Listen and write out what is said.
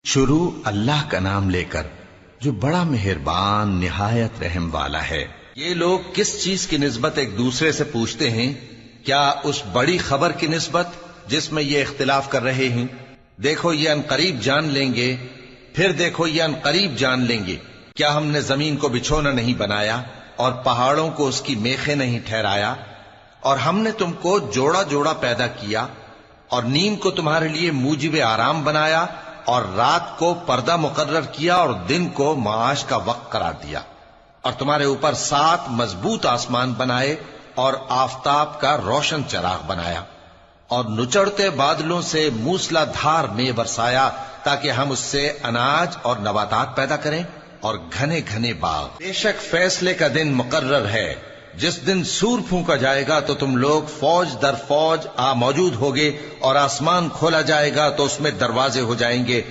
شروع اللہ کا نام لے کر جو بڑا مہربان نہایت رحم والا ہے۔ یہ لوگ کس چیز کی نسبت ایک دوسرے سے پوچھتے ہیں؟ کیا اس بڑی خبر کی نسبت جس میں یہ اختلاف کر رہے ہیں؟ دیکھو یہ عنقریب جان لیں گے، پھر دیکھو یہ عنقریب جان لیں گے۔ کیا ہم نے زمین کو بچھونا نہیں بنایا اور پہاڑوں کو اس کی میخیں نہیں ٹھہرایا؟ اور ہم نے تم کو جوڑا جوڑا پیدا کیا اور نیند کو تمہارے لیے موجب آرام بنایا اور رات کو پردہ مقرر کیا اور دن کو معاش کا وقت قرار دیا، اور تمہارے اوپر 7 مضبوط آسمان بنائے اور آفتاب کا روشن چراغ بنایا، اور نچڑتے بادلوں سے موسلا دھار میں برسایا تاکہ ہم اس سے اناج اور نباتات پیدا کریں اور گھنے گھنے باغ۔ بے شک فیصلے کا دن مقرر ہے، جس دن سور پھونکا جائے گا تو تم لوگ فوج در فوج موجود ہوگے، اور آسمان کھولا جائے گا تو اس میں دروازے ہو جائیں گے